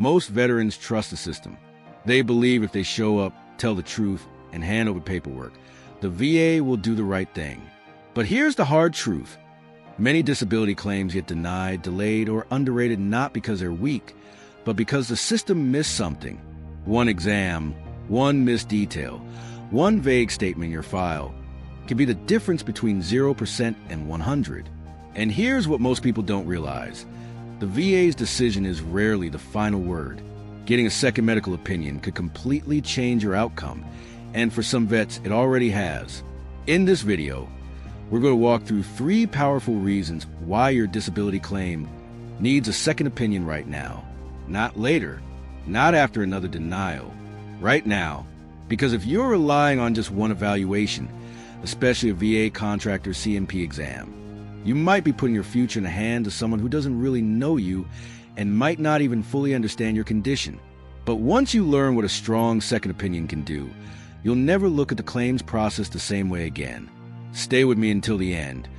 Most veterans trust the system. They believe if they show up, tell the truth, and hand over paperwork, the VA will do the right thing. But here's the hard truth. Many disability claims get denied, delayed, or underrated not because they're weak, but because the system missed something. One exam, one missed detail, one vague statement in your file can be the difference between 0% and 100. And here's what most people don't realize. The VA's decision is rarely the final word. Getting a second medical opinion could completely change your outcome, and for some vets, it already has. In this video, we're going to walk through 3 powerful reasons why your disability claim needs a second opinion right now. Not later, not after another denial. Right now, because if you're relying on just one evaluation, especially a VA contractor CMP exam, you might be putting your future in the hands of someone who doesn't really know you and might not even fully understand your condition. But once you learn what a strong second opinion can do, you'll never look at the claims process the same way again. Stay with me until the end,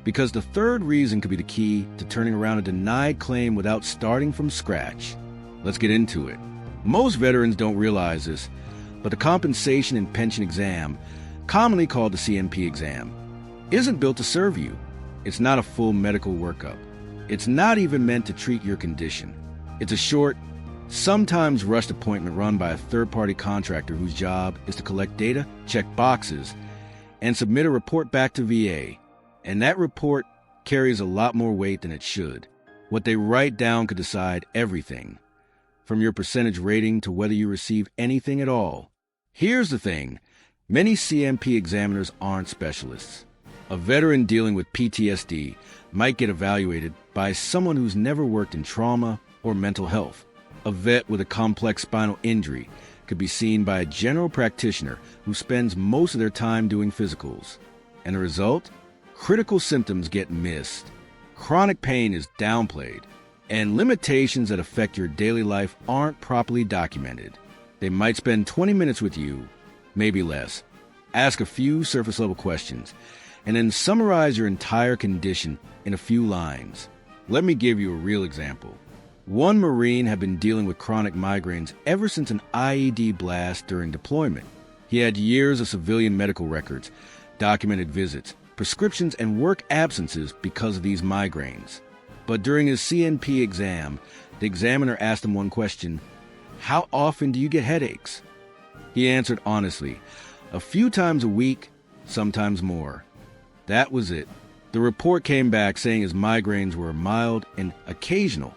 because the third reason could be the key to turning around a denied claim without starting from scratch. Let's get into it. Most veterans don't realize this, but the compensation and pension exam, commonly called the CMP exam, isn't built to serve you. It's not a full medical workup. It's not even meant to treat your condition. It's a short, sometimes rushed appointment run by a third-party contractor whose job is to collect data, check boxes, and submit a report back to VA. And that report carries a lot more weight than it should. What they write down could decide everything, from your percentage rating to whether you receive anything at all. Here's the thing. Many CMP examiners aren't specialists. A veteran dealing with PTSD might get evaluated by someone who's never worked in trauma or mental health. A vet with a complex spinal injury could be seen by a general practitioner who spends most of their time doing physicals. And the result? Critical symptoms get missed. Chronic pain is downplayed. And limitations that affect your daily life aren't properly documented. They might spend 20 minutes with you, maybe less, ask a few surface-level questions, and then summarize your entire condition in a few lines. Let me give you a real example. One Marine had been dealing with chronic migraines ever since an IED blast during deployment. He had years of civilian medical records, documented visits, prescriptions, and work absences because of these migraines. But during his CNP exam, the examiner asked him one question: "How often do you get headaches?" He answered honestly, "A few times a week, sometimes more." That was it. The report came back saying his migraines were mild and occasional,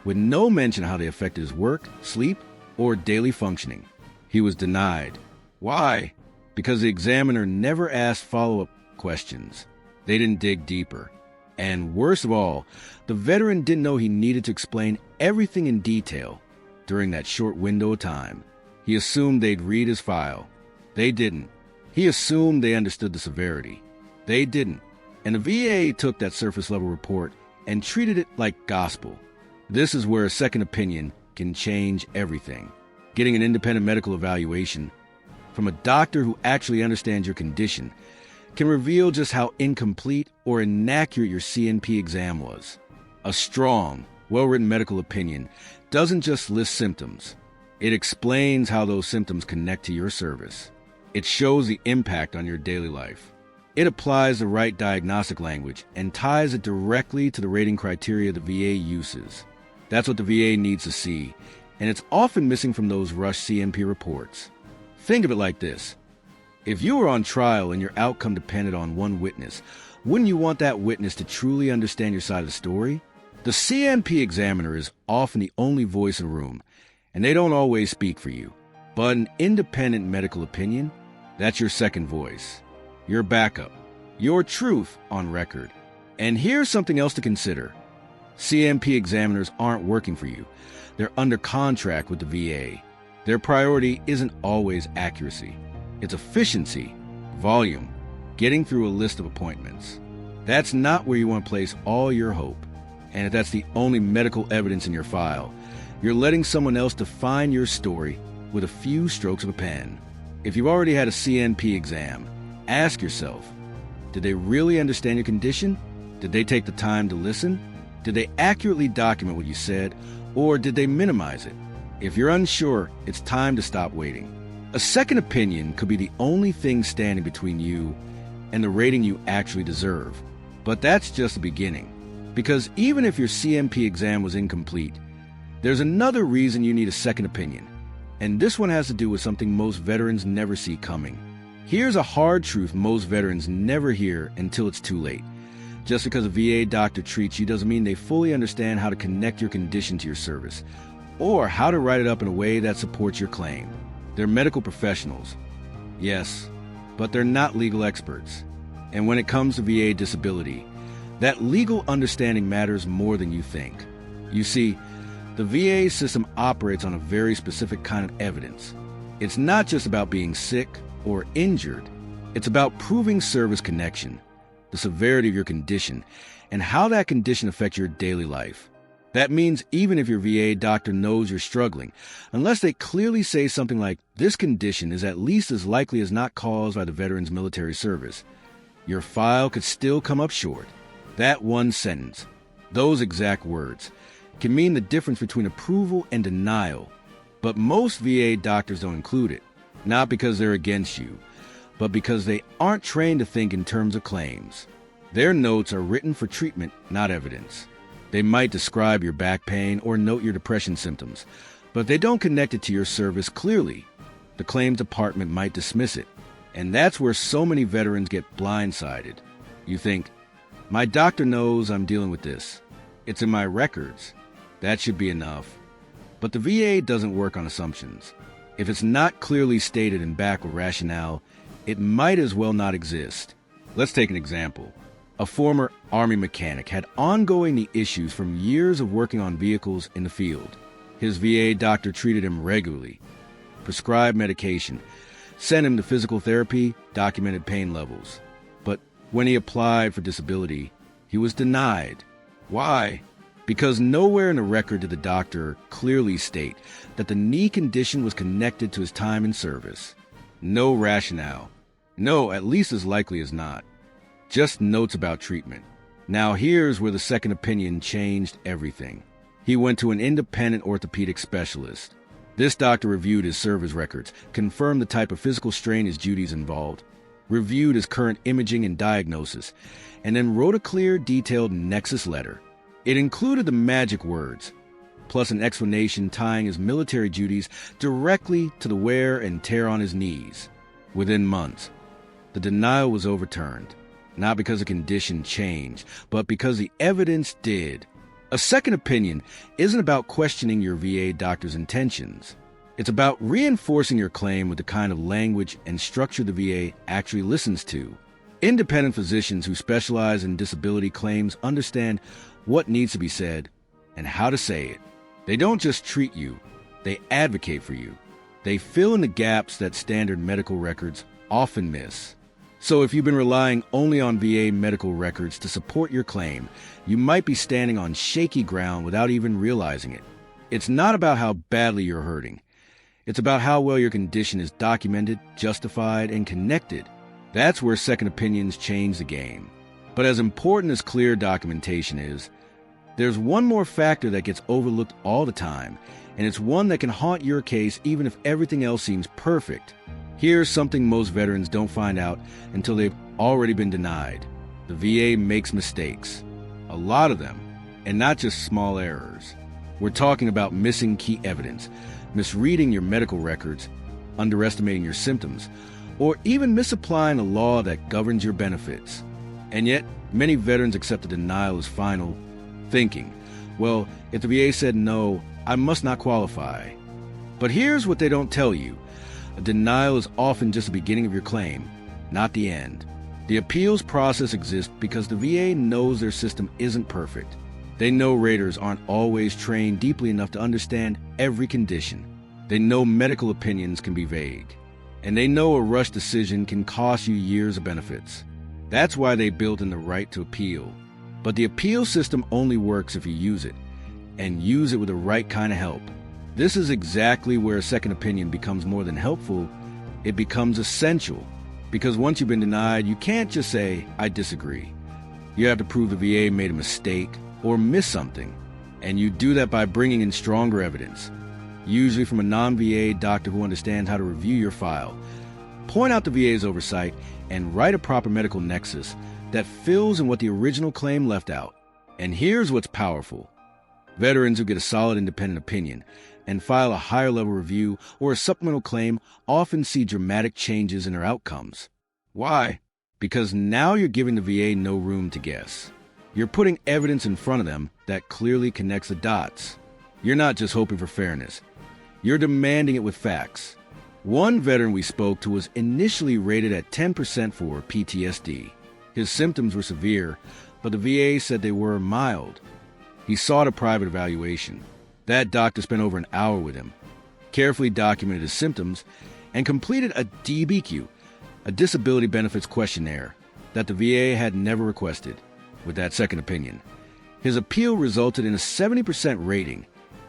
with no mention of how they affected his work, sleep, or daily functioning. He was denied. Why? Because the examiner never asked follow-up questions. They didn't dig deeper. And worst of all, the veteran didn't know he needed to explain everything in detail during that short window of time. He assumed they'd read his file. They didn't. He assumed they understood the severity. They didn't. And the VA took that surface-level report and treated it like gospel. This is where a second opinion can change everything. Getting an independent medical evaluation from a doctor who actually understands your condition can reveal just how incomplete or inaccurate your CNP exam was. A strong, well-written medical opinion doesn't just list symptoms. It explains how those symptoms connect to your service. It shows the impact on your daily life. It applies the right diagnostic language and ties it directly to the rating criteria the VA uses. That's what the VA needs to see, and it's often missing from those rushed CMP reports. Think of it like this. If you were on trial and your outcome depended on one witness, wouldn't you want that witness to truly understand your side of the story? The CMP examiner is often the only voice in the room, and they don't always speak for you. But an independent medical opinion, that's your second voice, your backup, your truth on record. And here's something else to consider. CMP examiners aren't working for you. They're under contract with the VA. Their priority isn't always accuracy. It's efficiency, volume, getting through a list of appointments. That's not where you want to place all your hope. And if that's the only medical evidence in your file, you're letting someone else define your story with a few strokes of a pen. If you've already had a CNP exam, ask yourself, did they really understand your condition? Did they take the time to listen? Did they accurately document what you said? Or did they minimize it? If you're unsure, it's time to stop waiting. A second opinion could be the only thing standing between you and the rating you actually deserve. But that's just the beginning. Because even if your CMP exam was incomplete, there's another reason you need a second opinion. And this one has to do with something most veterans never see coming. Here's a hard truth most veterans never hear until it's too late. Just because a VA doctor treats you doesn't mean they fully understand how to connect your condition to your service, or how to write it up in a way that supports your claim. They're medical professionals, yes, but they're not legal experts. And when it comes to VA disability, that legal understanding matters more than you think. You see, the VA system operates on a very specific kind of evidence. It's not just about being sick or injured. It's about proving service connection, the severity of your condition, and how that condition affects your daily life. That means even if your VA doctor knows you're struggling, unless they clearly say something like, "This condition is at least as likely as not caused by the veteran's military service," your file could still come up short. That one sentence, those exact words, can mean the difference between approval and denial. But most VA doctors don't include it, not because they're against you, but because they aren't trained to think in terms of claims. Their notes are written for treatment, not evidence. They might describe your back pain or note your depression symptoms, but they don't connect it to your service clearly. The claims department might dismiss it, and that's where so many veterans get blindsided. You think, my doctor knows I'm dealing with this. It's in my records. That should be enough. But the VA doesn't work on assumptions. If it's not clearly stated in back with rationale, it might as well not exist. Let's take an example. A former Army mechanic had ongoing knee issues from years of working on vehicles in the field. His VA doctor treated him regularly, prescribed medication, sent him to physical therapy, documented pain levels. But when he applied for disability, he was denied. Why? Because nowhere in the record did the doctor clearly state that the knee condition was connected to his time in service. No rationale. No, at least as likely as not. Just notes about treatment. Now here's where the second opinion changed everything. He went to an independent orthopedic specialist. This doctor reviewed his service records, confirmed the type of physical strain his duties involved, reviewed his current imaging and diagnosis, and then wrote a clear, detailed nexus letter. It included the magic words, plus an explanation tying his military duties directly to the wear and tear on his knees. Within months, the denial was overturned. Not because the condition changed, but because the evidence did. A second opinion isn't about questioning your VA doctor's intentions. It's about reinforcing your claim with the kind of language and structure the VA actually listens to. Independent physicians who specialize in disability claims understand what needs to be said and how to say it. They don't just treat you, they advocate for you. They fill in the gaps that standard medical records often miss. So if you've been relying only on VA medical records to support your claim, you might be standing on shaky ground without even realizing it. It's not about how badly you're hurting. It's about how well your condition is documented, justified, and connected. That's where second opinions change the game. But as important as clear documentation is, there's one more factor that gets overlooked all the time, and it's one that can haunt your case even if everything else seems perfect. Here's something most veterans don't find out until they've already been denied. The VA makes mistakes. A lot of them, and not just small errors. We're talking about missing key evidence, misreading your medical records, underestimating your symptoms, or even misapplying the law that governs your benefits. And yet, many veterans accept the denial as final, thinking, well, if the VA said no, I must not qualify. But here's what they don't tell you. A denial is often just the beginning of your claim, not the end. The appeals process exists because the VA knows their system isn't perfect. They know raters aren't always trained deeply enough to understand every condition. They know medical opinions can be vague. And they know a rushed decision can cost you years of benefits. That's why they built in the right to appeal. But the appeal system only works if you use it, and use it with the right kind of help. This is exactly where a second opinion becomes more than helpful. It becomes essential. Because once you've been denied, you can't just say, I disagree. You have to prove the VA made a mistake or missed something. And you do that by bringing in stronger evidence, usually from a non-VA doctor who understands how to review your file. Point out the VA's oversight and write a proper medical nexus that fills in what the original claim left out. And here's what's powerful. Veterans who get a solid independent opinion and file a higher level review or a supplemental claim often see dramatic changes in their outcomes. Why? Because now you're giving the VA no room to guess. You're putting evidence in front of them that clearly connects the dots. You're not just hoping for fairness. You're demanding it with facts. One veteran we spoke to was initially rated at 10% for PTSD. His symptoms were severe, but the VA said they were mild. He sought a private evaluation. That doctor spent over an hour with him, carefully documented his symptoms, and completed a DBQ, a disability benefits questionnaire, that the VA had never requested. With that second opinion, his appeal resulted in a 70% rating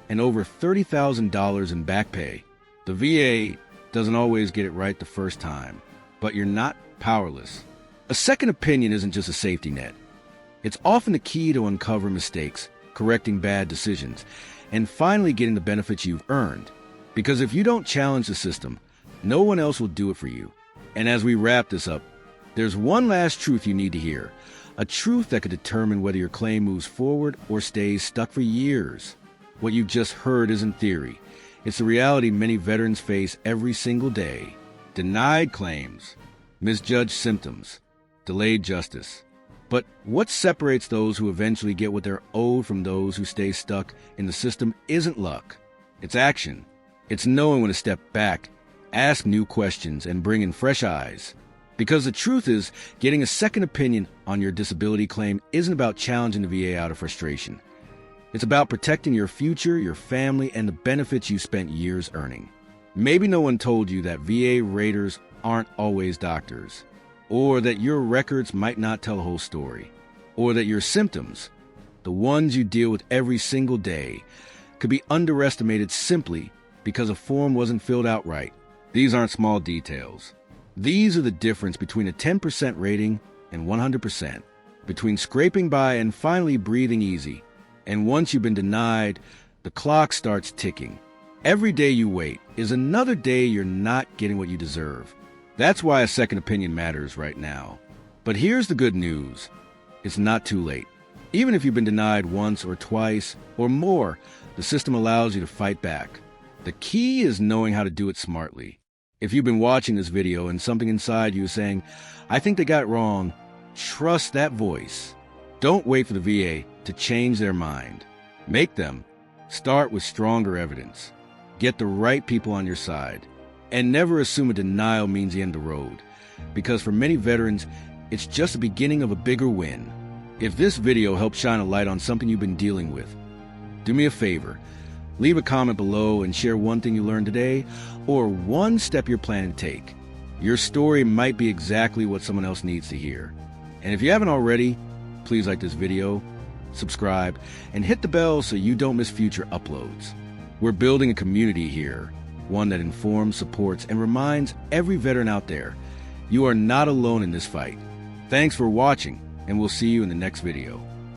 and over $30,000 in back pay. The VA doesn't always get it right the first time, but you're not powerless. A second opinion isn't just a safety net. It's often the key to uncover mistakes, correcting bad decisions, and finally getting the benefits you've earned. Because if you don't challenge the system, no one else will do it for you. And as we wrap this up, there's one last truth you need to hear. A truth that could determine whether your claim moves forward or stays stuck for years. What you've just heard isn't theory. It's the reality many veterans face every single day. Denied claims, misjudged symptoms, delayed justice. But what separates those who eventually get what they're owed from those who stay stuck in the system isn't luck. It's action. It's knowing when to step back, ask new questions, and bring in fresh eyes. Because the truth is, getting a second opinion on your disability claim isn't about challenging the VA out of frustration. It's about protecting your future, your family, and the benefits you spent years earning. Maybe no one told you that VA raters aren't always doctors, or that your records might not tell the whole story, or that your symptoms, the ones you deal with every single day, could be underestimated simply because a form wasn't filled out right. These aren't small details. These are the difference between a 10% rating and 100%, between scraping by and finally breathing easy. And once you've been denied, the clock starts ticking. Every day you wait is another day you're not getting what you deserve. That's why a second opinion matters right now. But here's the good news. It's not too late. Even if you've been denied once or twice or more, the system allows you to fight back. The key is knowing how to do it smartly. If you've been watching this video and something inside you is saying, I think they got it wrong, trust that voice. Don't wait for the VA to change their mind. Make them. Start with stronger evidence. Get the right people on your side. And never assume a denial means the end of the road. Because for many veterans, it's just the beginning of a bigger win. If this video helped shine a light on something you've been dealing with, do me a favor. Leave a comment below and share one thing you learned today or one step you're planning to take. Your story might be exactly what someone else needs to hear. And if you haven't already, please like this video, subscribe, and hit the bell so you don't miss future uploads. We're building a community here, one that informs, supports, and reminds every veteran out there, you are not alone in this fight. Thanks for watching, and we'll see you in the next video.